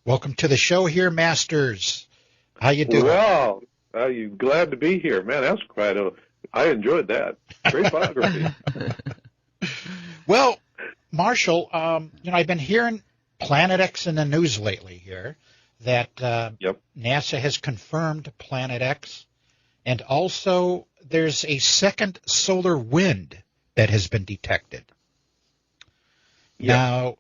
Welcome to the show here, Masters. How you doing? Well, you glad to be here, man. That's I enjoyed that. Great biography. Well, Marshall, I've been hearing Planet X in the news lately here that NASA has confirmed Planet X, and also there's a second solar wind that has been detected. Yep. Now,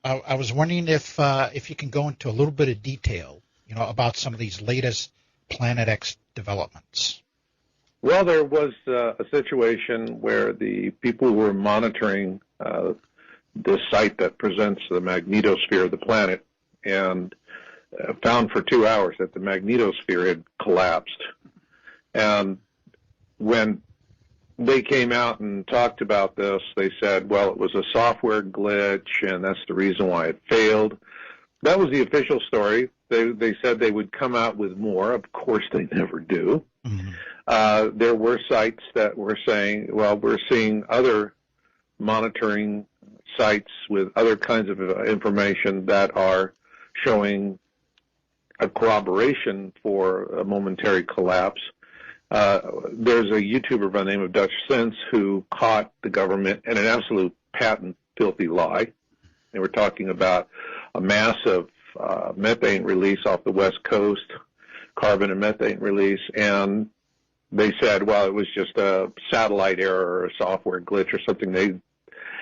I was wondering if you can go into a little bit of detail, about some of these latest Planet X developments. Well, there was a situation where the people who were monitoring the site that presents the magnetosphere of the planet and found for 2 hours that the magnetosphere had collapsed. And when they came out and talked about this, they said, well, it was a software glitch, and that's the reason why it failed. That was the official story. They said they would come out with more. Of course, they never do. Mm-hmm. There were sites that were saying, well, we're seeing other monitoring sites with other kinds of information that are showing a corroboration for a momentary collapse. There's a YouTuber by the name of Dutch Sense who caught the government in an absolute patent filthy lie. They were talking about a massive methane release off the West Coast, carbon and methane release, and they said, well, it was just a satellite error or a software glitch or something.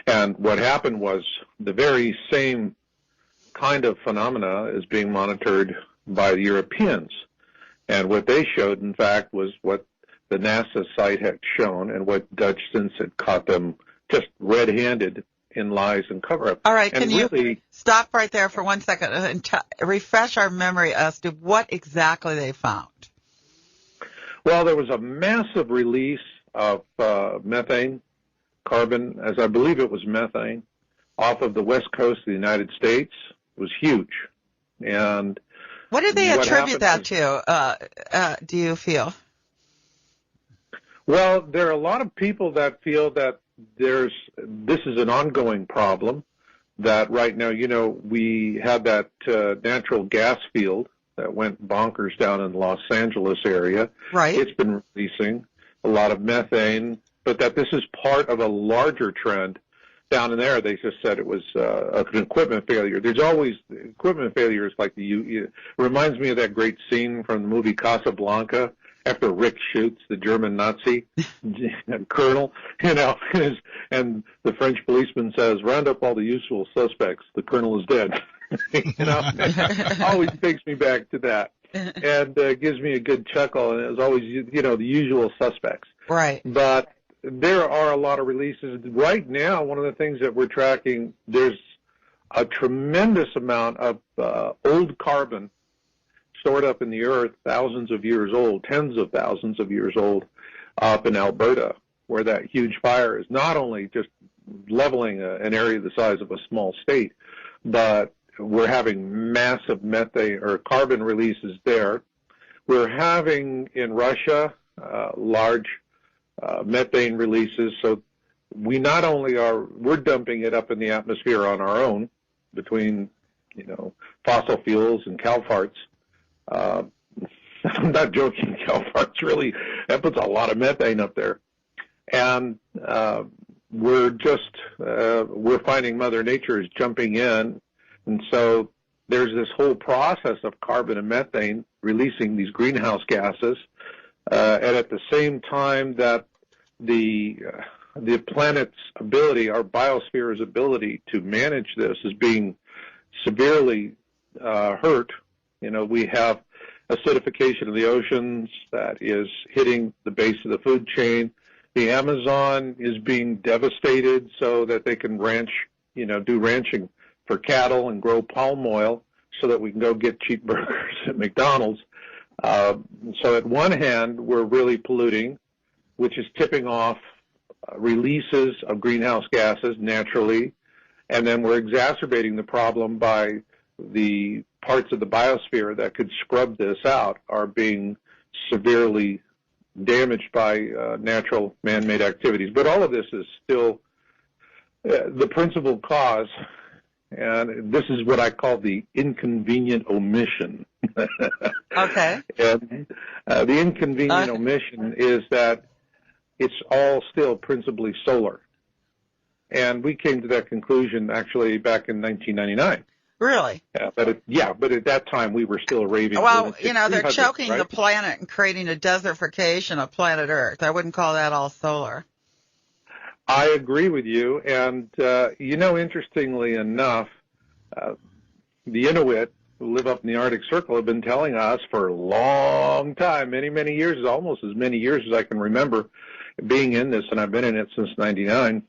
And what happened was the very same kind of phenomena is being monitored by the Europeans. And what they showed, in fact, was what the NASA site had shown and what Dutch Sense had caught them just red-handed in lies and cover-up. All right, can you stop right there for 1 second and refresh our memory as to what exactly they found? Well, there was a massive release of methane, carbon, as I believe it was methane, off of the west coast of the United States. It was huge. And what do they attribute that to, do you feel? Well, there are a lot of people that feel that this is an ongoing problem, that right now, we have that natural gas field that went bonkers down in the Los Angeles area. Right. It's been releasing a lot of methane, but that this is part of a larger trend. Down in there, they just said it was an equipment failure. There's always equipment failures like it reminds me of that great scene from the movie Casablanca after Rick shoots the German Nazi colonel, and the French policeman says, round up all the usual suspects. The colonel is dead. Always takes me back to that and gives me a good chuckle, and it's always, the usual suspects. Right. But there are a lot of releases. Right now, one of the things that we're tracking, there's a tremendous amount of old carbon stored up in the earth, thousands of years old, tens of thousands of years old, up in Alberta, where that huge fire is not only just leveling an area the size of a small state, but we're having massive methane or carbon releases there. We're having in Russia large methane releases, so we not only we're dumping it up in the atmosphere on our own between, fossil fuels and cow farts. I'm not joking, cow farts really, that puts a lot of methane up there. And we're finding Mother Nature is jumping in, and so there's this whole process of carbon and methane releasing these greenhouse gases, and at the same time that the planet's ability, our biosphere's ability to manage this is being severely hurt. We have acidification of the oceans that is hitting the base of the food chain. The Amazon is being devastated so that they can ranch, do ranching for cattle and grow palm oil so that we can go get cheap burgers at McDonald's. So at one hand, we're really polluting, which is tipping off releases of greenhouse gases naturally, and then we're exacerbating the problem by the parts of the biosphere that could scrub this out are being severely damaged by natural man-made activities. But all of this is still the principal cause and this is what I call the inconvenient omission. Okay. And the inconvenient omission is that it's all still principally solar. And we came to that conclusion actually back in 1999. Really? But at that time we were still raving. Well, they're choking the planet and creating a desertification of planet Earth. I wouldn't call that all solar. I agree with you. And, interestingly enough, the Inuit who live up in the Arctic Circle have been telling us for a long time, many, many years, almost as many years as I can remember being in this, and I've been in it since 99,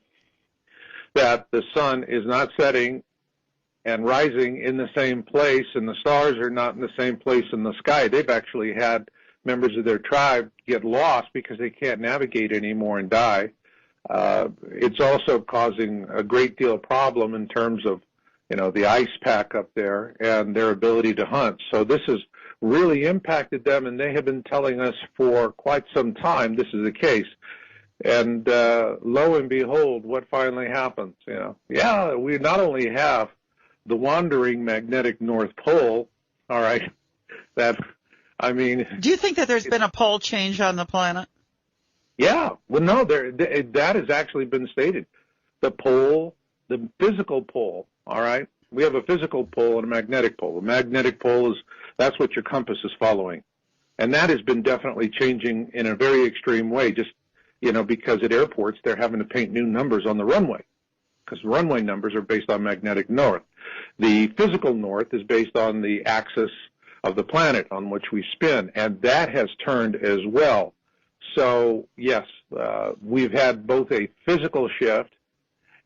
that the sun is not setting and rising in the same place, and the stars are not in the same place in the sky. They've actually had members of their tribe get lost because they can't navigate anymore and die. It's also causing a great deal of problem in terms of, the ice pack up there and their ability to hunt. So this has really impacted them, and they have been telling us for quite some time this is the case. And lo and behold, what finally happens? We not only have the wandering magnetic North Pole, all right, do you think that there's been a pole change on the planet? Yeah. Well, no, that has actually been stated. The pole, the physical pole, all right, we have a physical pole and a magnetic pole. The magnetic pole that's what your compass is following. And that has been definitely changing in a very extreme way, just, because at airports they're having to paint new numbers on the runway, because runway numbers are based on magnetic north. The physical north is based on the axis of the planet on which we spin, and that has turned as well. So, yes, we've had both a physical shift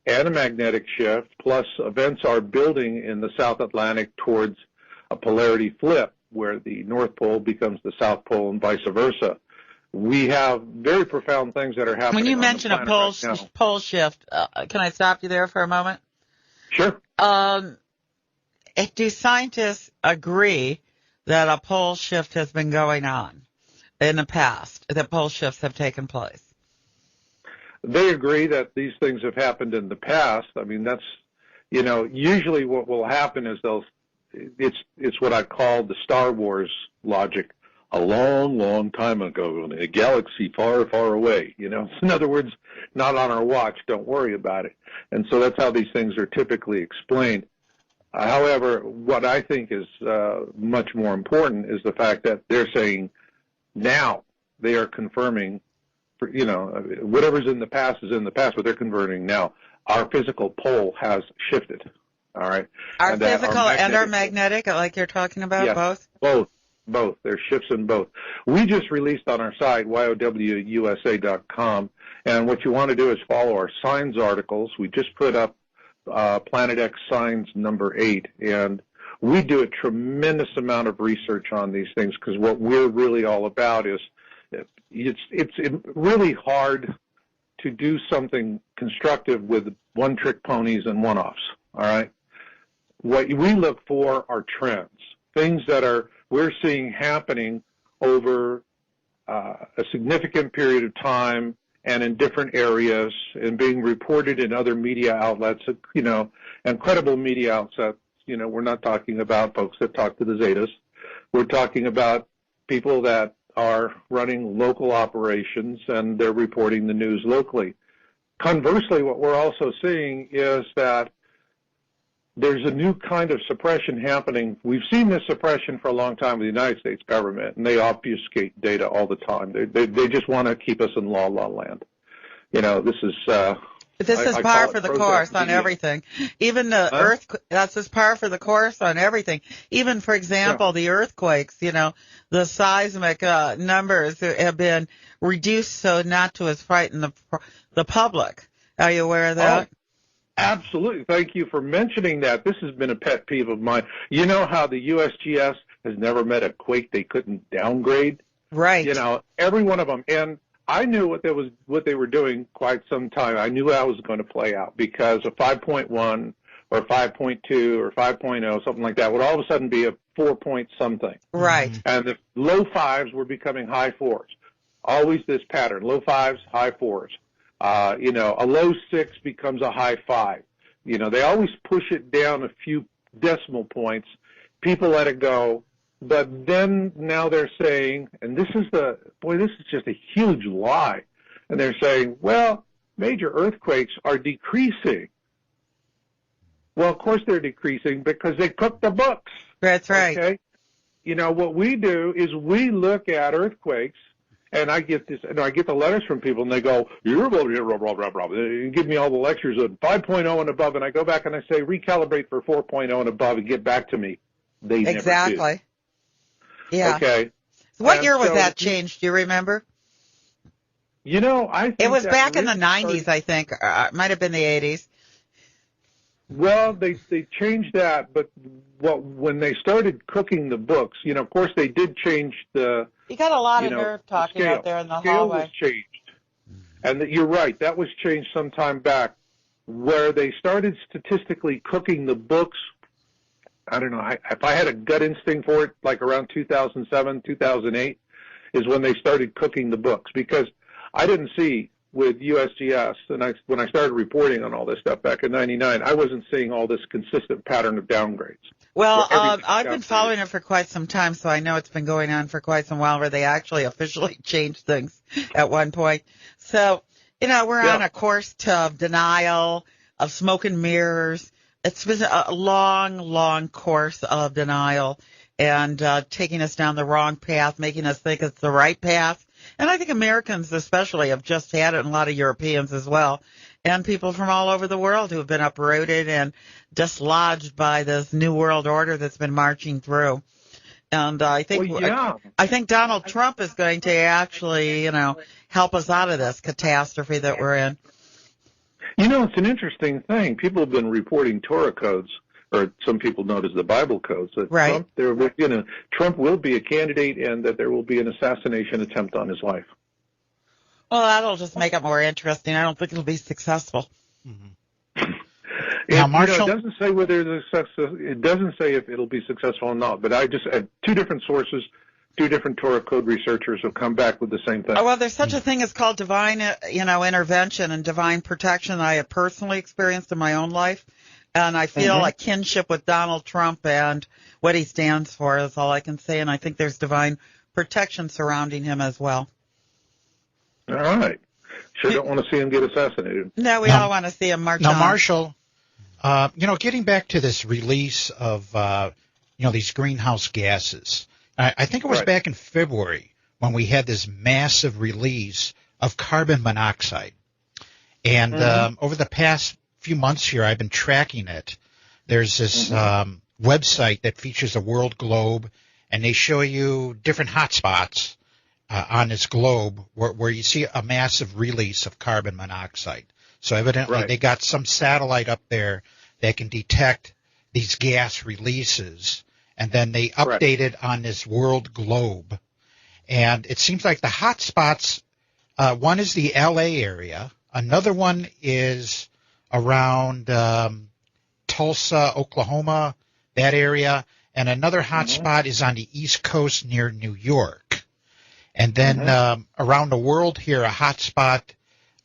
and a magnetic shift, plus events are building in the South Atlantic towards a polarity flip, where the North Pole becomes the South Pole and vice versa. We have very profound things that are happening. When you mention a pole shift, can I stop you there for a moment? Sure. Do scientists agree that a pole shift has been going on in the past, that pole shifts have taken place? They agree that these things have happened in the past. That's, usually what will happen is it's what I call the Star Wars logic. A long, long time ago in a galaxy far, far away, In other words, not on our watch, don't worry about it. And so that's how these things are typically explained. However, what I think is much more important is the fact that they're saying now they are confirming, whatever's in the past is in the past, but they're confirming now our physical pole has shifted, all right? Our physical and our magnetic, like you're talking about, yes, both. There's shifts in both. We just released on our site, yowusa.com, and what you want to do is follow our signs articles. We just put up Planet X Signs number 8, and we do a tremendous amount of research on these things, because what we're really all about is it's really hard to do something constructive with one-trick ponies and one-offs, all right? What we look for are trends, things that we're seeing happening over a significant period of time and in different areas and being reported in other media outlets, and credible media outlets. We're not talking about folks that talk to the Zetas. We're talking about people that are running local operations, and they're reporting the news locally. Conversely, what we're also seeing is that there's a new kind of suppression happening. We've seen this suppression for a long time with the United States government, and they obfuscate data all the time. They just want to keep us in la land. This is par for the course on everything. Even the that's just par for the course on everything. Even, for example, the earthquakes, the seismic numbers have been reduced so not to frighten the public. Are you aware of that? Oh, absolutely. Thank you for mentioning that. This has been a pet peeve of mine. You know how the USGS has never met a quake they couldn't downgrade? Right. Every one of them. And I knew what they were doing quite some time. I knew how it was going to play out, because a 5.1 or 5.2 or 5.0, something like that, would all of a sudden be a 4 something. Right. And the low fives were becoming high fours. Always this pattern: low fives, high fours. A low 6 becomes a high 5. They always push it down a few decimal points. People let it go. But then now they're saying, and this is just a huge lie. And they're saying, well, major earthquakes are decreasing. Well, of course they're decreasing because they cook the books. That's right. Okay? What we do is we look at earthquakes, and I get the letters from people, and they go, you're blah, blah, blah, blah, blah. They give me all the lectures of 5.0 and above, and I go back and I say, recalibrate for 4.0 and above and get back to me. They never Exactly. did. Yeah. Okay. What year was that changed? Do you remember? I think it was that back in really the 90s, I think. It might have been the 80s. Well, they changed that, but when they started cooking the books, of course they did change the. You got a lot of nerve talking out there in the hallway. Was changed, and you're right. That was changed some time back, where they started statistically cooking the books. I don't know if I had a gut instinct for it, like around 2007, 2008, is when they started cooking the books, because I didn't see. With USGS, and when I started reporting on all this stuff back in '99, I wasn't seeing all this consistent pattern of downgrades. Well, I've been following it for quite some time, so I know it's been going on for quite some while where they actually officially changed things at one point. So, we're on a course to denial, of smoke and mirrors. It's been a long, long course of denial and taking us down the wrong path, making us think it's the right path. And I think Americans especially have just had it, and a lot of Europeans as well, and people from all over the world who have been uprooted and dislodged by this new world order that's been marching through. And I think I think Donald Trump is going to actually, help us out of this catastrophe that we're in. It's an interesting thing. People have been reporting Torah codes, or some people know it as the Bible codes, that right. Trump will be a candidate and that there will be an assassination attempt on his life. Well, that'll just make it more interesting. I don't think it'll be successful. Mm-hmm. Now, Marshall, it doesn't say whether it doesn't say if it'll be successful or not, but I just had two different sources, two different Torah code researchers have come back with the same thing. Oh, well, there's such a thing as called divine, intervention and divine protection that I have personally experienced in my own life. And I feel a kinship with Donald Trump and what he stands for is all I can say. And I think there's divine protection surrounding him as well. All right. Sure don't want to see him get assassinated. No, we all want to see him march on. Now, Marshall, getting back to this release of, these greenhouse gases, I think it was back in February when we had this massive release of carbon monoxide. And over the past few months here, I've been tracking it. There's this website that features a world globe, and they show you different hotspots on this globe where you see a massive release of carbon monoxide. So evidently they got some satellite up there that can detect these gas releases, and then they update it on this world globe. And it seems like the hotspots, one is the LA area, another one is around Tulsa, Oklahoma, that area, and another hot spot is on the East Coast near New York. And then around the world here, a hot spot,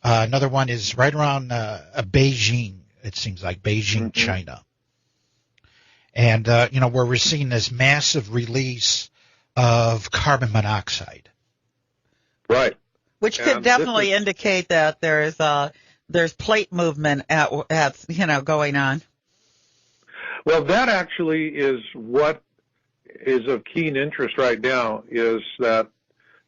another one is right around Beijing, it seems like, Beijing, China. And, where we're seeing this massive release of carbon monoxide. Right. Which could definitely indicate that there's plate movement at going on. Well, that actually is what is of keen interest right now, is that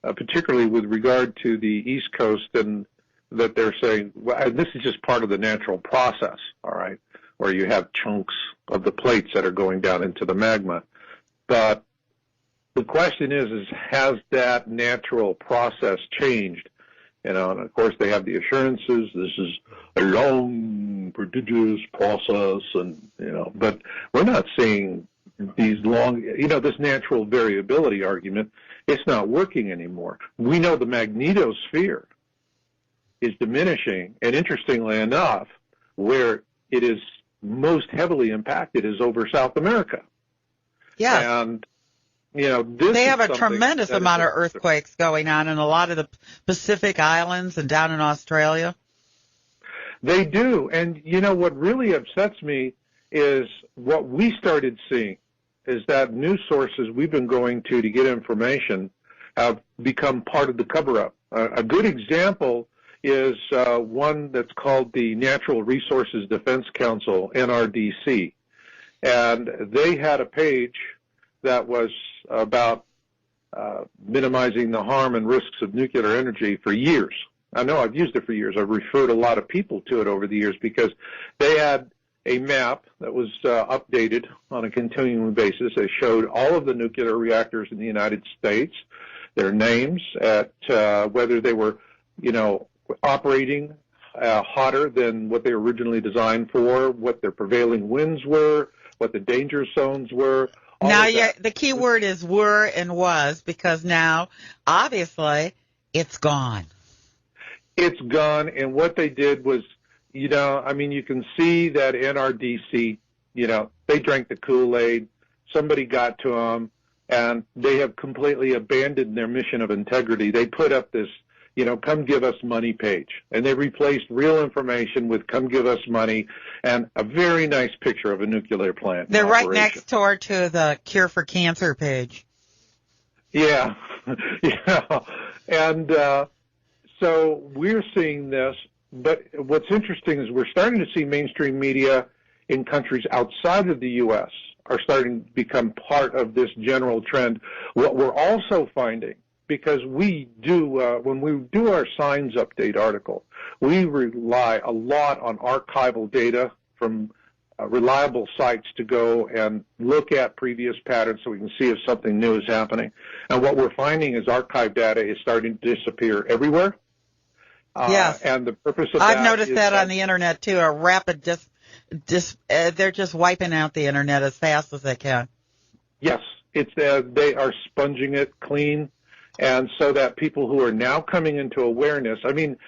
particularly with regard to the East Coast, and that they're saying, and this is just part of the natural process, all right, where you have chunks of the plates that are going down into the magma. But the question is has that natural process changed? And of course they have the assurances this is a long, prodigious process, and but we're not seeing these long, this natural variability argument. It's not working anymore. We know the magnetosphere is diminishing, and interestingly enough, where it is most heavily impacted is over South America. Yeah. And they have a tremendous amount of earthquakes going on in a lot of the Pacific Islands and down in Australia. They do. And, what really upsets me is what we started seeing is that news sources we've been going to get information have become part of the cover-up. A good example is one that's called the Natural Resources Defense Council, NRDC. And they had a page that was about minimizing the harm and risks of nuclear energy for years. I know I've used it for years. I've referred a lot of people to it over the years because they had a map that was updated on a continuing basis. They showed all of the nuclear reactors in the United States, their names, at whether they were, operating hotter than what they were originally designed for, what their prevailing winds were, what the danger zones were. Now, the key word is were and was, because now, obviously, it's gone. It's gone, and what they did was, you can see that NRDC, they drank the Kool-Aid, somebody got to them, and they have completely abandoned their mission of integrity. They put up this, come give us money page, and they replaced real information with come give us money and a very nice picture of a nuclear plant. They're right next door to the Cure for Cancer page. Yeah, yeah, and so we're seeing this, but what's interesting is we're starting to see mainstream media in countries outside of the U.S. are starting to become part of this general trend. What we're also finding, because we do, when we do our Signs Update article, we rely a lot on archival data from reliable sites to go and look at previous patterns so we can see if something new is happening. And what we're finding is archive data is starting to disappear everywhere. Yes. And the purpose of I've noticed that on the internet too. A rapid they're just wiping out the internet as fast as they can. Yes, it's they are sponging it clean, and so that people who are now coming into awareness. I mean,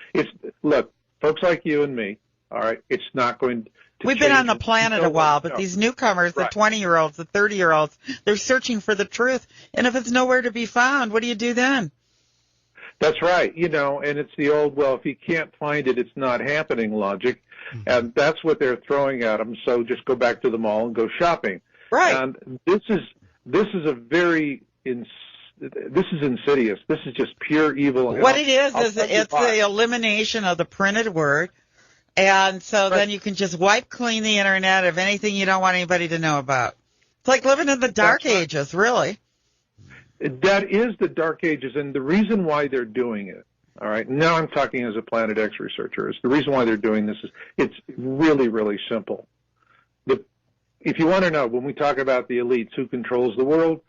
look, folks like you and me. All right, it's not going to. We've been on the planet a while, but these newcomers, the 20-year-olds, the 30-year-olds, they're searching for the truth. And if it's nowhere to be found, what do you do then? That's right, and it's the old, well, if you can't find it, it's not happening logic, and that's what they're throwing at them. So just go back to the mall and go shopping. Right. And this is insidious. This is just pure evil. What it is it's the elimination of the printed word, and so then you can just wipe clean the internet of anything you don't want anybody to know about. It's like living in the dark ages, really. That is the dark ages, and the reason why they're doing it, all right, now I'm talking as a Planet X researcher, is the reason why they're doing this is it's really, really simple. If you want to know, when we talk about the elites, who controls the world,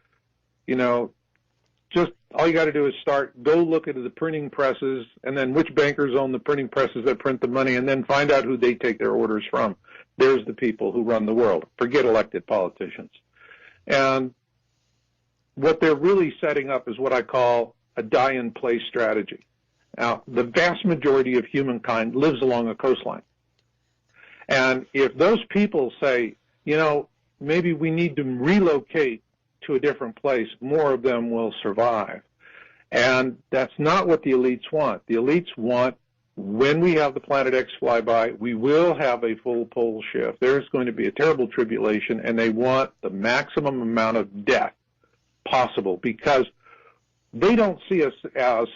just all you got to do is go look at the printing presses, and then which bankers own the printing presses that print the money, and then find out who they take their orders from. There's the people who run the world. Forget elected politicians. And what they're really setting up is what I call a die-in-place strategy. Now, the vast majority of humankind lives along a coastline. And if those people say, maybe we need to relocate to a different place, more of them will survive. And that's not what the elites want. The elites want, when we have the Planet X flyby, we will have a full pole shift. There's going to be a terrible tribulation, and they want the maximum amount of death possible, because they don't see us as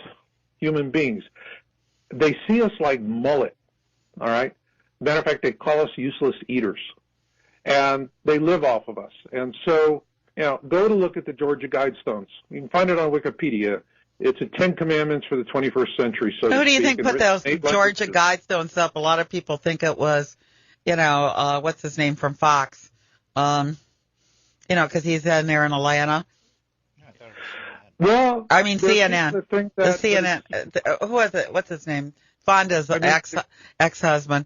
human beings. They see us like mullet, all right? Matter of fact, they call us useless eaters, and they live off of us. And so, go to look at the Georgia Guidestones. You can find it on Wikipedia. It's a 10 Commandments for the 21st century. So who do you think put those Georgia Guidestones up? A lot of people think it was, what's his name from Fox, because he's in there in Atlanta. Well, I mean CNN. The CNN. Who was it? What's his name? Fonda's ex-husband.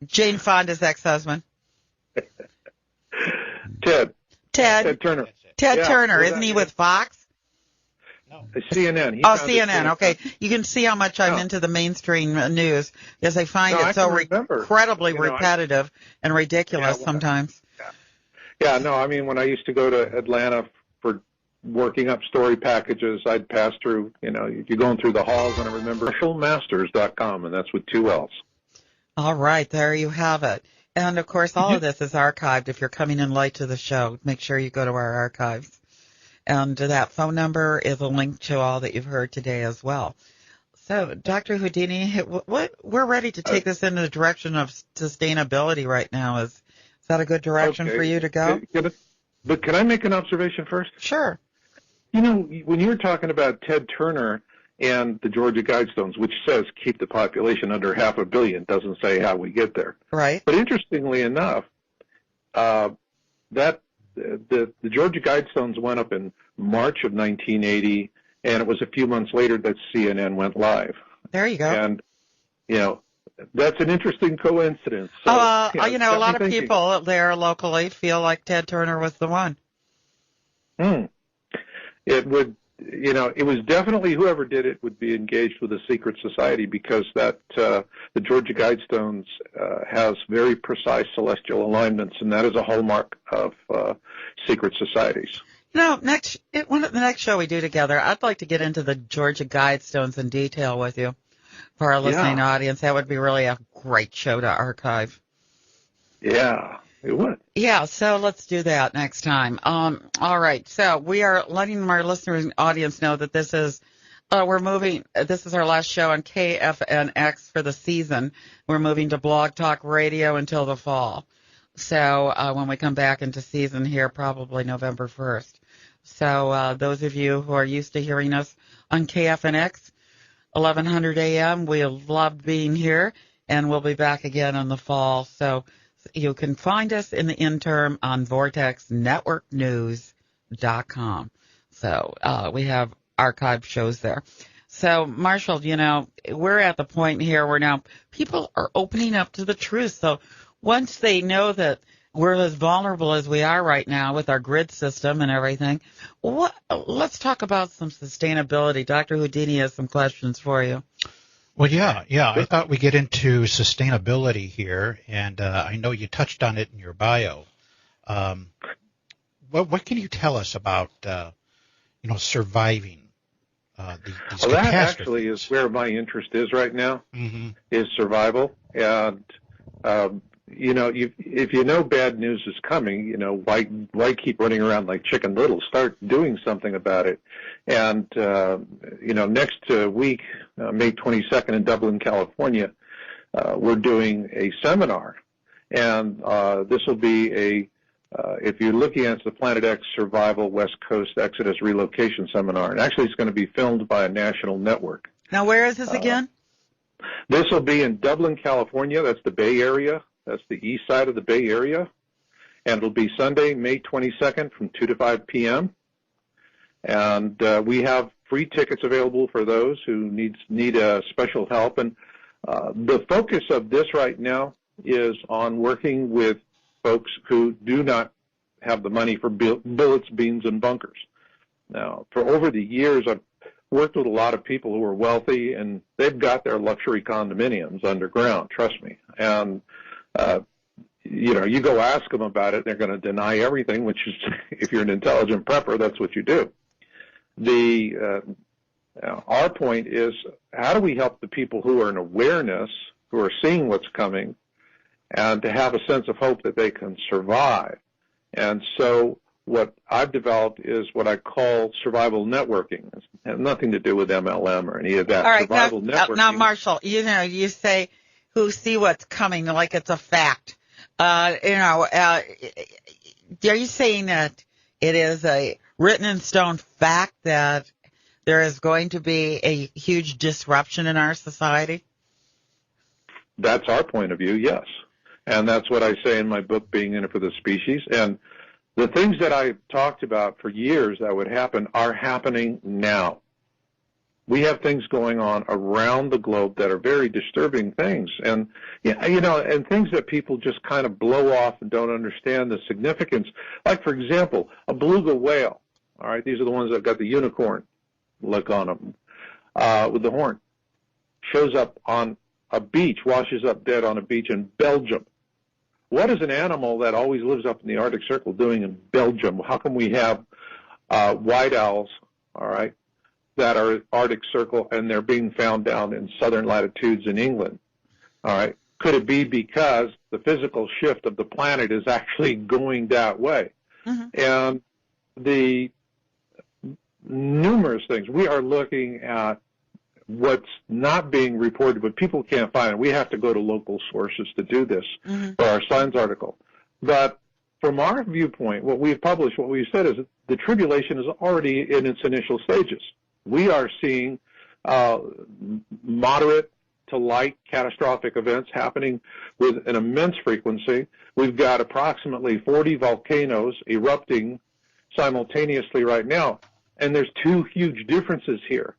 Jane Fonda's ex-husband. Ted Turner. Ted Turner, isn't he with Fox? No. CNN. CNN. Okay, you can see how much I'm into the mainstream news, because I find it so incredibly repetitive and ridiculous sometimes. Yeah, no, I mean, when I used to go to Atlanta for working up story packages. I'd pass through, you're going through the halls, and I remember marshallmasters.com, and that's with 2 L's. All right, there you have it. And, of course, all of this is archived. If you're coming in late to the show, make sure you go to our archives. And that phone number is a link to all that you've heard today as well. So, Dr. Houdini, we're ready to take this in the direction of sustainability right now. Is that a good direction for you to go? But can I make an observation first? Sure. When you were talking about Ted Turner and the Georgia Guidestones, which says keep the population under 500 million, doesn't say how we get there. Right. But interestingly enough, that the Georgia Guidestones went up in March of 1980, and it was a few months later that CNN went live. There you go. And, that's an interesting coincidence. So, a lot of people there locally feel like Ted Turner was the one. It would, it was definitely whoever did it would be engaged with a secret society, because that the Georgia Guidestones has very precise celestial alignments, and that is a hallmark of secret societies. The next show we do together, I'd like to get into the Georgia Guidestones in detail with you. For our listening audience, that would be really a great show to archive. Yeah, it would. Yeah, so let's do that next time. All right, so we are letting our listening audience know that this is this is our last show on KFNX for the season. We're moving to Blog Talk Radio until the fall. So when we come back into season here, probably November 1st. So those of you who are used to hearing us on KFNX, 1100 a.m. We loved being here, and we'll be back again in the fall. So you can find us in the interim on vortexnetworknews.com. So we have archived shows there. So, Marshall, we're at the point here where now people are opening up to the truth. So once they know that we're as vulnerable as we are right now with our grid system and everything, let's talk about some sustainability. Dr. Houdini has some questions for you. Well, yeah. I thought we'd get into sustainability here, and I know you touched on it in your bio. What can you tell us about, surviving these catastrophes? That actually is where my interest is right now, is survival. And if you know bad news is coming, why keep running around like Chicken Little? Start doing something about it. And, next week, May 22nd in Dublin, California, we're doing a seminar. And this will be if you're looking at the Planet X Survival West Coast Exodus Relocation Seminar. And actually it's going to be filmed by a national network. Now, where is this again? This will be in Dublin, California. That's the Bay Area. That's the east side of the Bay Area. And it'll be Sunday, May 22nd from 2 to 5 p.m. And we have free tickets available for those who need special help. And the focus of this right now is on working with folks who do not have the money for billets, beams, and bunkers. Now, for over the years, I've worked with a lot of people who are wealthy, and they've got their luxury condominiums underground, trust me. And you go ask them about it, they're going to deny everything, which is, if you're an intelligent prepper, that's what you do. Our point is, how do we help the people who are in awareness, who are seeing what's coming, and to have a sense of hope that they can survive? And so what I've developed is what I call survival networking. It has nothing to do with MLM or any of that. All right, survival networking. Now, Marshall, you say who see what's coming like it's a fact. Are you saying that it is a written in stone fact that there is going to be a huge disruption in our society? That's our point of view, yes. And that's what I say in my book, Being in It for the Species. And the things that I talked about for years that would happen are happening now. We have things going on around the globe that are very disturbing things. And, and things that people just kind of blow off and don't understand the significance. Like, for example, a beluga whale. All right, these are the ones that got the unicorn look on them with the horn. Shows up on a beach, washes up dead on a beach in Belgium. What is an animal that always lives up in the Arctic Circle doing in Belgium? How come we have white owls, all right, that are Arctic Circle, and they're being found down in southern latitudes in England, all right. Could it be because the physical shift of the planet is actually going that way? Mm-hmm. And the numerous things, we are looking at what's not being reported, but people can't find it. We have to go to local sources to do this for our Science article. But from our viewpoint, what we've published, what we've said is that the tribulation is already in its initial stages. We are seeing moderate to light catastrophic events happening with an immense frequency. We've got approximately 40 volcanoes erupting simultaneously right now, and there's two huge differences here.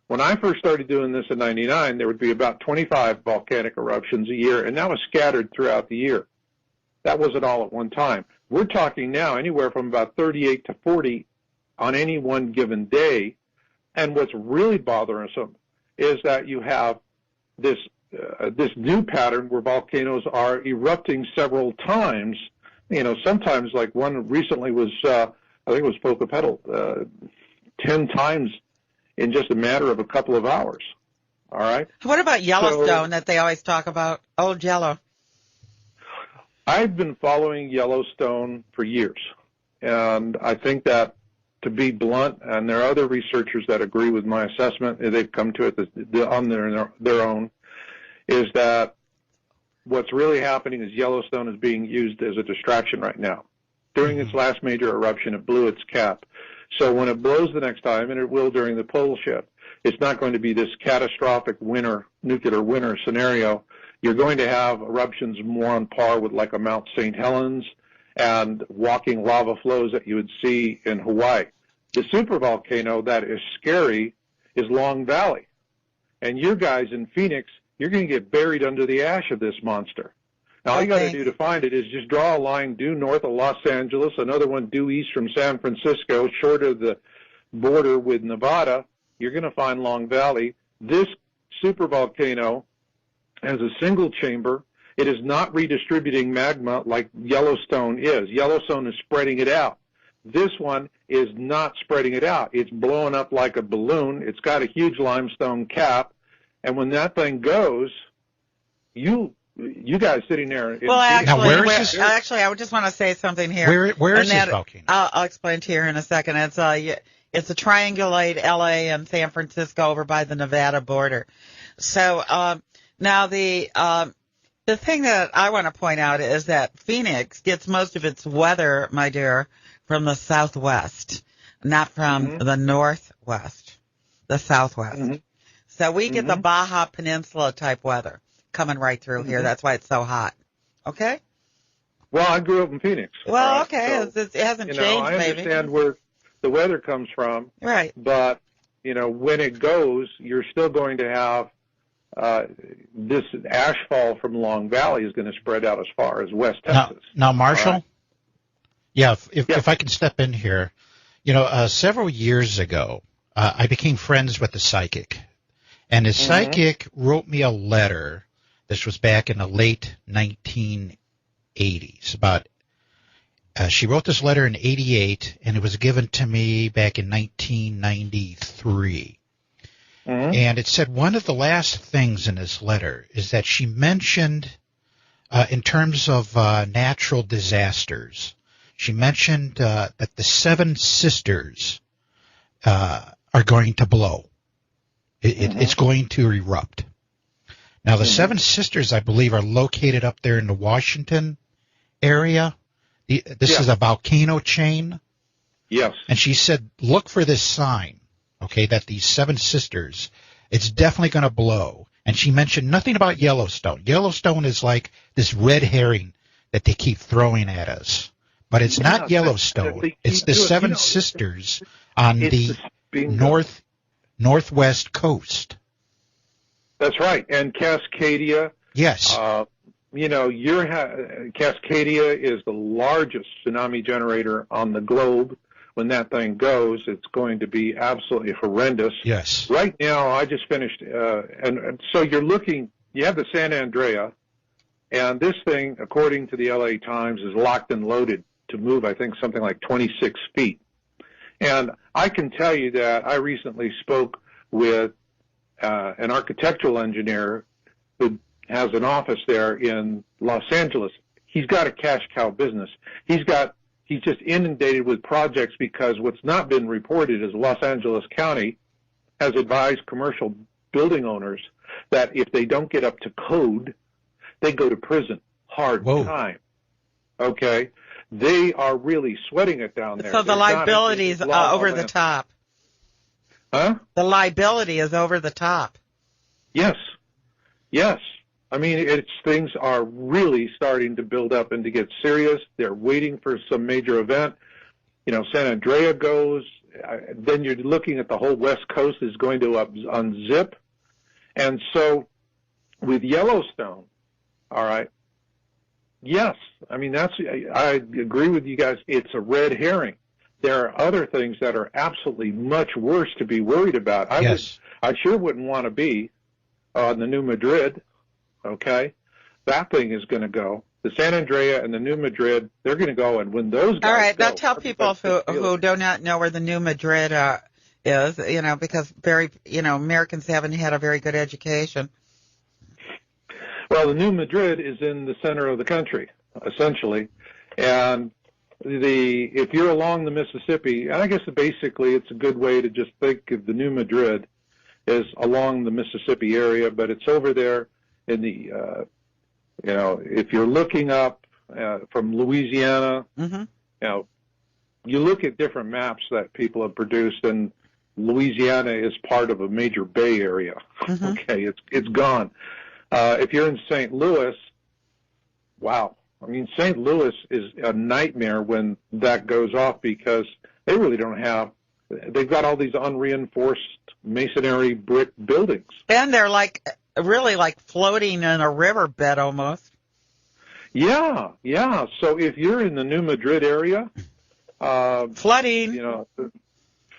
When I first started doing this in '99, there would be about 25 volcanic eruptions a year, and that was scattered throughout the year. That wasn't all at one time. We're talking now anywhere from about 38 to 40 on any one given day, and what's really bothersome is that you have this new pattern where volcanoes are erupting several times. You know, sometimes, like one recently was, I think it was Popocatépetl, 10 times in just a matter of a couple of hours. All right? What about Yellowstone that they always talk about? Old Yellow. I've been following Yellowstone for years, and I think that, to be blunt, and there are other researchers that agree with my assessment, they've come to it on their own, is that what's really happening is Yellowstone is being used as a distraction right now. During its last major eruption, it blew its cap. So when it blows the next time, and it will during the pole shift, it's not going to be this catastrophic nuclear winter scenario. You're going to have eruptions more on par with like a Mount St. Helens and walking lava flows that you would see in Hawaii. The supervolcano that is scary is Long Valley. And you guys in Phoenix, you're going to get buried under the ash of this monster. Now, all you got to do to find it is just draw a line due north of Los Angeles, another one due east from San Francisco, short of the border with Nevada. You're going to find Long Valley. This supervolcano has a single chamber. It is not redistributing magma like Yellowstone is. Yellowstone is spreading it out. This one is not spreading it out. It's blowing up like a balloon. It's got a huge limestone cap. And when that thing goes, you guys sitting there. Well, actually, I would just want to say something here. Where is this volcano? I'll explain to you here in a second. It's a triangulate LA and San Francisco over by the Nevada border. So now the thing that I want to point out is that Phoenix gets most of its weather, my dear, from the southwest, not from the northwest, the southwest. So we get the Baja Peninsula type weather coming right through here. That's why it's so hot. Okay? Well, I grew up in Phoenix. Well, okay. So, it hasn't changed, I understand where the weather comes from. Right. But, when it goes, you're still going to have this ashfall from Long Valley is going to spread out as far as West Texas. Now Marshall? Right. Yeah, if I can step in here. Several years ago, I became friends with a psychic. And the psychic wrote me a letter. This was back in the late 1980s. She wrote this letter in 88, and it was given to me back in 1993. And it said one of the last things in this letter is that she mentioned, in terms of natural disasters, she mentioned that the Seven Sisters are going to blow. It's going to erupt. Now, the Seven Sisters, I believe, are located up there in the Washington area. This is a volcano chain. Yes. And she said, look for this sign, okay, that these Seven Sisters, it's definitely going to blow. And she mentioned nothing about Yellowstone. Yellowstone is like this red herring that they keep throwing at us. But it's not Yellowstone. It's the Seven Sisters on the northwest coast. That's right. And Cascadia. Yes. Cascadia is the largest tsunami generator on the globe. When that thing goes, it's going to be absolutely horrendous. Yes. Right now, I just finished, and so you have the San Andrea, and this thing, according to the LA Times, is locked and loaded to move, I think, something like 26 feet. And I can tell you that I recently spoke with an architectural engineer who has an office there in Los Angeles. He's got a cash cow business. He's just inundated with projects because what's not been reported is Los Angeles County has advised commercial building owners that if they don't get up to code, they go to prison. Hard time. Okay? They are really sweating it down there. So the liability is over the top. Huh? The liability is over the top. Yes. Yes. I mean, things are really starting to build up and to get serious. They're waiting for some major event. You know, San Andreas goes. Then you're looking at the whole West Coast is going to unzip. And so with Yellowstone, all right, yes, I mean, I agree with you guys. It's a red herring. There are other things that are absolutely much worse to be worried about. I sure wouldn't want to be on the New Madrid, okay? That thing is going to go. The San Andreas and the New Madrid, they're going to go, and when those guys all right, go, now tell people who do not know where the New Madrid is, you know, because Americans haven't had a very good education. Well, the New Madrid is in the center of the country, essentially, and if you're along the Mississippi, and I guess basically it's a good way to just think of the New Madrid is along the Mississippi area, but it's over there in the, if you're looking up from Louisiana, you look at different maps that people have produced, and Louisiana is part of a major bay area. Okay, it's gone. If you're in St. Louis, wow. I mean, St. Louis is a nightmare when that goes off because they really don't have, they've got all these unreinforced masonry brick buildings. And they're really like floating in a riverbed almost. Yeah, yeah. So if you're in the New Madrid area, flooding.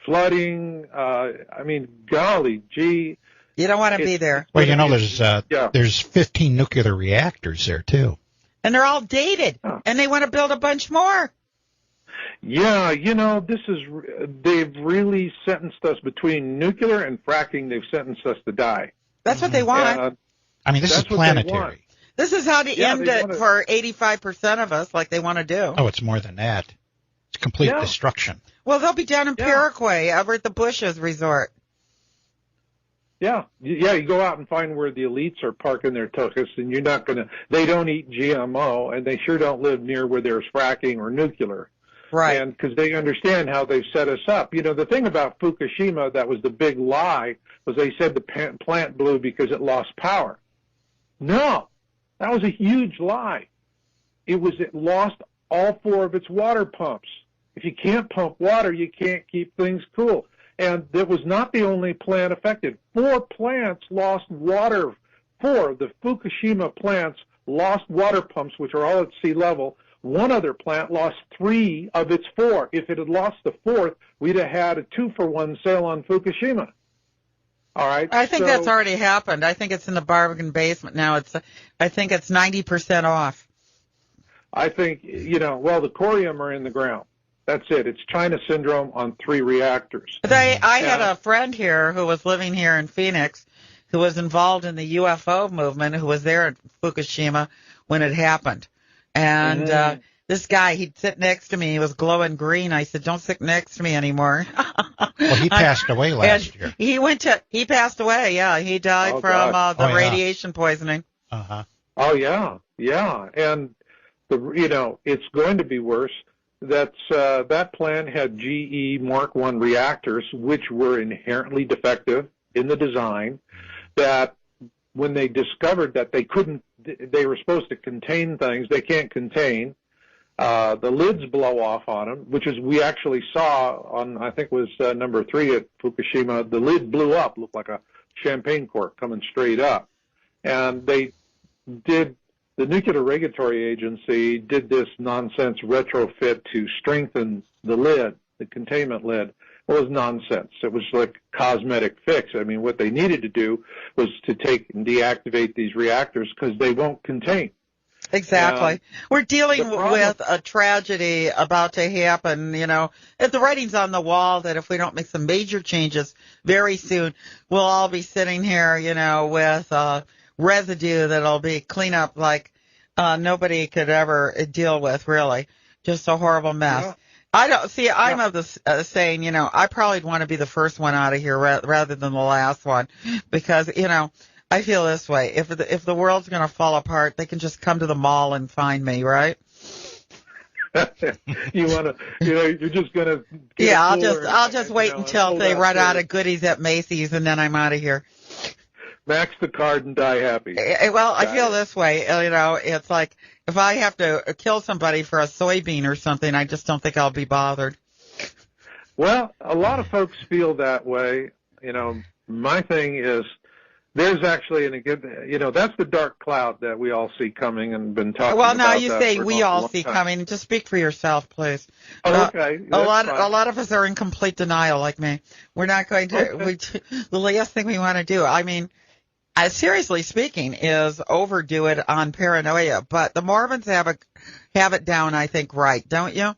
Flooding, I mean, golly gee. You don't want to be there. Well, there's 15 nuclear reactors there, too. And they're all dated, and they want to build a bunch more. Yeah, they've really sentenced us between nuclear and fracking. They've sentenced us to die. That's what they want. This is planetary. This is how to end it for 85% of us, like they want to do. Oh, it's more than that. It's complete destruction. Well, they'll be down in Paraguay, over at the Bushes Resort. Yeah, you go out and find where the elites are parking their tuchus, and they don't eat GMO, and they sure don't live near where there's fracking or nuclear. Right. And because they understand how they've set us up. You know, the thing about Fukushima that was the big lie was they said the plant blew because it lost power. No, that was a huge lie. It lost all 4 of its water pumps. If you can't pump water, you can't keep things cool. And that was not the only plant affected. 4 plants lost water. 4 of the Fukushima plants lost water pumps, which are all at sea level. 1 other plant lost 3 of its 4. If it had lost the 4th, we'd have had a 2-for-1 sale on Fukushima. All right. I think that's already happened. I think it's in the bargain basement now. I think it's 90% off. I think, the corium are in the ground. That's it. It's China syndrome on 3 reactors. I had a friend here who was living here in Phoenix who was involved in the UFO movement, who was there at Fukushima when it happened. And this guy, he'd sit next to me. He was glowing green. I said, don't sit next to me anymore. Well, he passed away last year. He passed away, yeah. He died from the radiation poisoning. Uh-huh. Oh, yeah, yeah. And, it's going to be worse. That plant had GE Mark I reactors, which were inherently defective in the design, that when they discovered that they were supposed to contain things they can't contain, the lids blow off on them, which is we actually saw on, I think it was number 3 at Fukushima. The lid blew up, looked like a champagne cork coming straight up. And the Nuclear Regulatory Agency did this nonsense retrofit to strengthen the lid, the containment lid. Well, it was nonsense. It was like a cosmetic fix. I mean, what they needed to do was to take and deactivate these reactors because they won't contain. Exactly. We're dealing with a tragedy about to happen, If the writing's on the wall that if we don't make some major changes very soon, we'll all be sitting here, with residue that'll be cleanup like nobody could ever deal with, really. Just a horrible mess. Yeah. I don't see. I'm of the saying, I probably want to be the first one out of here rather than the last one, because I feel this way. If the world's going to fall apart, they can just come to the mall and find me, right? You're just going to. Yeah, I'll just wait until they run out of goodies at Macy's, and then I'm out of here. Max the card and die happy. Well, I feel this way. It's like if I have to kill somebody for a soybean or something, I just don't think I'll be bothered. Well, a lot of folks feel that way. My thing is there's actually, that's the dark cloud that we all see coming and been talking about. Well, now you say we all see coming. Just speak for yourself, please. Oh, okay. A lot of us are in complete denial, like me. We're not going to. Okay. The last thing we want to do. I mean, seriously speaking, is overdo it on paranoia. But the Mormons have it down, I think, right, don't you?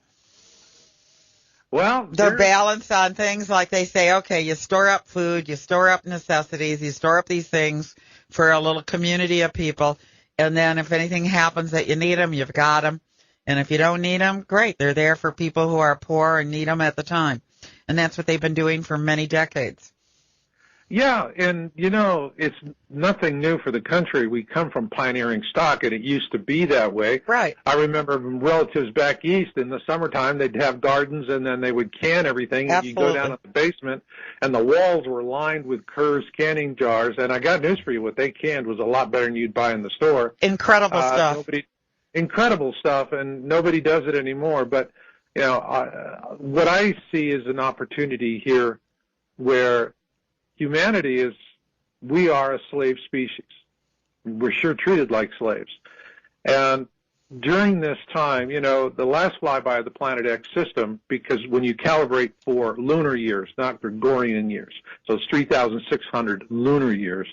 Well, they're balanced on things like they say, okay, you store up food, you store up necessities, you store up these things for a little community of people, and then if anything happens that you need them, you've got them. And if you don't need them, great, they're there for people who are poor and need them at the time. And that's what they've been doing for many decades. Yeah, and, it's nothing new for the country. We come from pioneering stock, and it used to be that way. Right. I remember relatives back east in the summertime, they'd have gardens, and then they would can everything. Absolutely. You go down to the basement, and the walls were lined with Kerr's canning jars. And I got news for you. What they canned was a lot better than you'd buy in the store. Incredible stuff. Incredible stuff, and nobody does it anymore. But, what I see is an opportunity here where humanity we are a slave species. We're sure treated like slaves. And during this time, the last flyby of the Planet X system, because when you calibrate for lunar years, not Gregorian years, so it's 3,600 lunar years.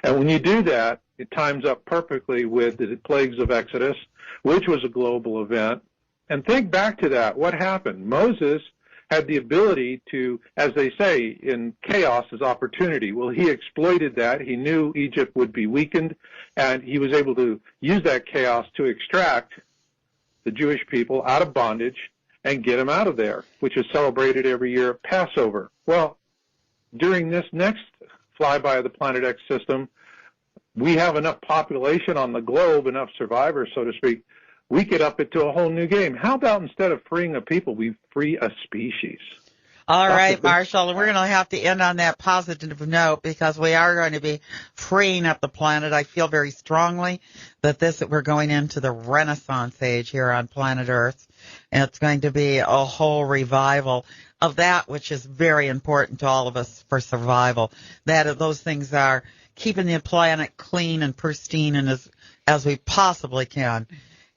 And when you do that, it times up perfectly with the plagues of Exodus, which was a global event. And think back to that. What happened? Moses had the ability to, as they say, in chaos is opportunity. Well, he exploited that. He knew Egypt would be weakened, and he was able to use that chaos to extract the Jewish people out of bondage and get them out of there, which is celebrated every year at Passover. Well, during this next flyby of the Planet X system, we have enough population on the globe, enough survivors, so to speak, we get up into a whole new game. How about instead of freeing a people, we free a species? All right, Marshall, we're going to have to end on that positive note because we are going to be freeing up the planet. I feel very strongly that we're going into the Renaissance age here on planet Earth, and it's going to be a whole revival of that which is very important to all of us for survival. Those things are keeping the planet clean and pristine and as we possibly can.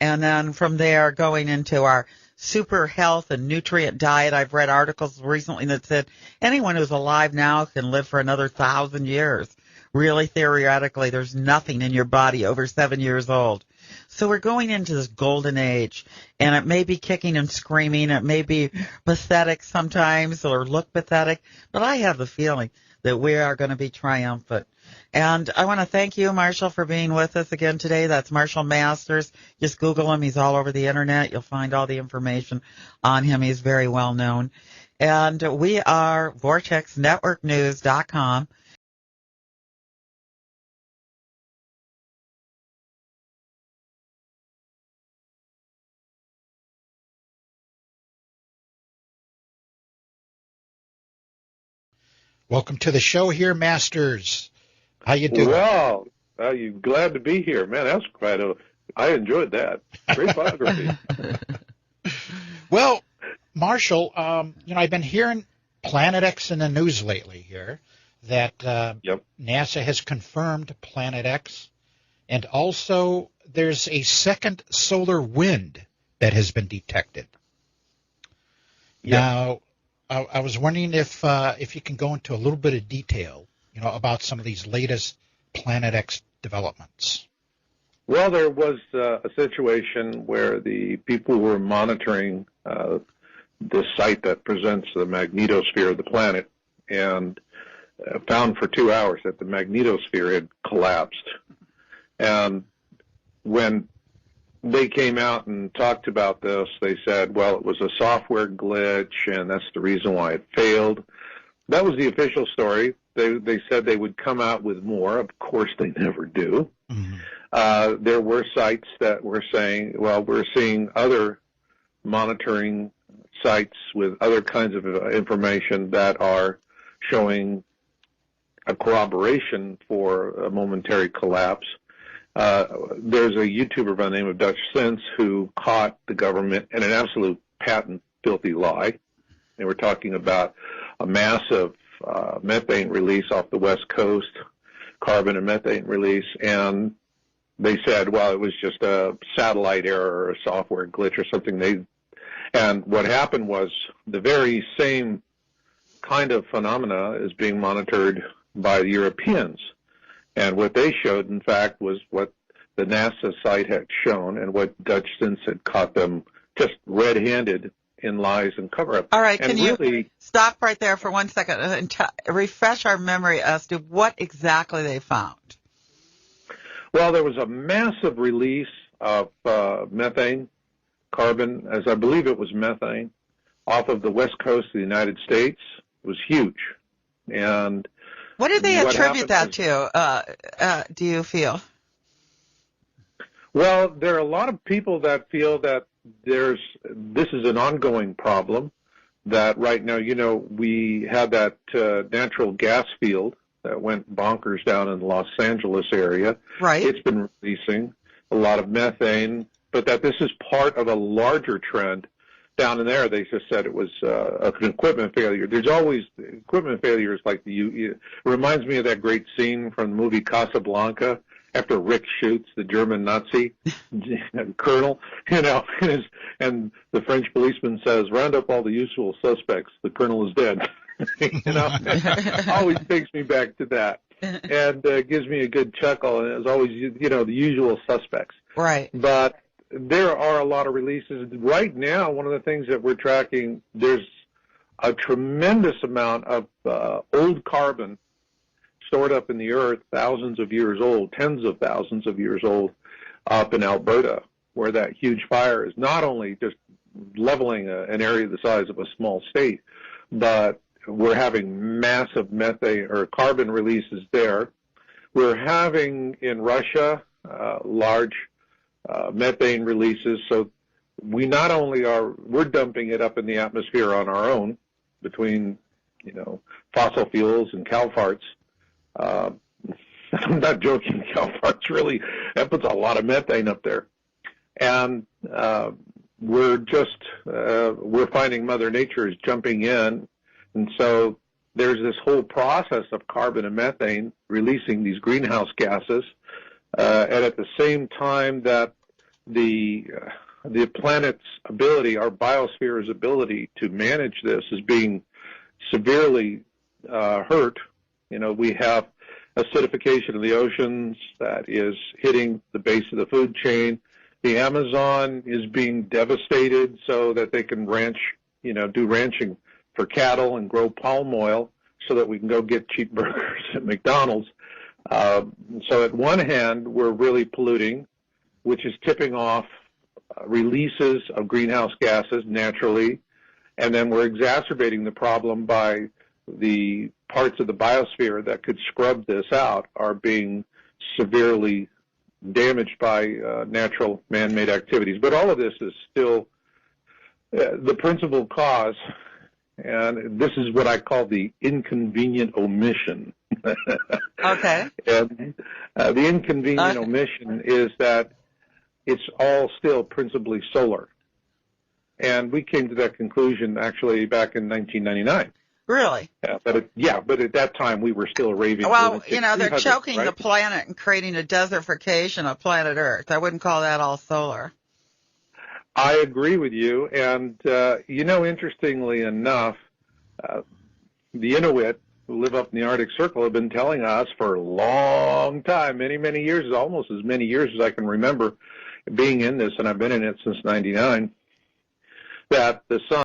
And then from there, going into our super health and nutrient diet. I've read articles recently that said anyone who's alive now can live for another 1,000 years. Really, theoretically, there's nothing in your body over 7 years old. So we're going into this golden age, and it may be kicking and screaming. It may be pathetic sometimes or look pathetic, but I have the feeling that we are going to be triumphant. And I want to thank you, Marshall, for being with us again today. That's Marshall Masters. Just Google him. He's all over the Internet. You'll find all the information on him. He's very well known. And we are VortexNetworkNews.com. Welcome to the show here, Masters. How you doing? Well, you glad to be here, man. That was I enjoyed that. Great biography. Well, Marshall, I've been hearing Planet X in the news lately here that NASA has confirmed Planet X, and also there's a second solar wind that has been detected. Yep. Now, I was wondering if you can go into a little bit of detail, about some of these latest Planet X developments. Well, there was a situation where the people were monitoring this site that presents the magnetosphere of the planet, and found for 2 hours that the magnetosphere had collapsed. And when they came out and talked about this, they said, well, it was a software glitch, and that's the reason why it failed. That was the official story. They said they would come out with more. Of course, they never do. Mm-hmm. There were sites that were saying, well, we're seeing other monitoring sites with other kinds of information that are showing a corroboration for a momentary collapse. There's a YouTuber by the name of Dutch Sense who caught the government in an absolute patent filthy lie. They were talking about a massive methane release off the West Coast, carbon and methane release, and they said, well, it was just a satellite error or a software glitch or something. And what happened was the very same kind of phenomena is being monitored by the Europeans. And what they showed, in fact, was what the NASA site had shown and what Dutch Sense had caught them just red-handed in lies and cover-up. All right, and can you stop right there for 1 second and refresh our memory as to what exactly they found? Well, there was a massive release of methane, carbon, as I believe it was methane, off of the west coast of the United States. It was huge. And what did they attribute that to, do you feel? Well, there are a lot of people that feel that this is an ongoing problem, that right now, we have that natural gas field that went bonkers down in the Los Angeles area. Right. It's been releasing a lot of methane, but that this is part of a larger trend. Down in there, they just said it was an equipment failure. There's always equipment failures like it reminds me of that great scene from the movie Casablanca after Rick shoots the German Nazi colonel, and the French policeman says, round up all the usual suspects. The colonel is dead. Always takes me back to that. And gives me a good chuckle, and it's always, the usual suspects. Right. But there are a lot of releases. Right now, one of the things that we're tracking, there's a tremendous amount of old carbon stored up in the earth, thousands of years old, tens of thousands of years old, up in Alberta, where that huge fire is not only just leveling an area the size of a small state, but we're having massive methane or carbon releases there. We're having in Russia large methane releases, so we not only we're dumping it up in the atmosphere on our own between, fossil fuels and cow farts. I'm not joking, cow farts really, that puts a lot of methane up there. And we're finding Mother Nature is jumping in, and so there's this whole process of carbon and methane releasing these greenhouse gases. And at the same time that the planet's ability, our biosphere's ability to manage this is being severely hurt. We have acidification of the oceans that is hitting the base of the food chain. The Amazon is being devastated so that they can ranch, do ranching for cattle and grow palm oil so that we can go get cheap burgers at McDonald's. So at one hand, we're really polluting, which is tipping off releases of greenhouse gases naturally, and then we're exacerbating the problem by the parts of the biosphere that could scrub this out are being severely damaged by natural man-made activities. But all of this is still the principal cause, and this is what I call the inconvenient omission. Okay. And the inconvenient omission is that it's all still principally solar. And we came to that conclusion actually back in 1999. Really? But at that time we were still raving. Well, they're choking the planet and creating a desertification of planet Earth. I wouldn't call that all solar. I agree with you. And, interestingly enough, the Inuit who live up in the Arctic Circle have been telling us for a long time, many, many years, almost as many years as I can remember being in this, and I've been in it since '99, that the sun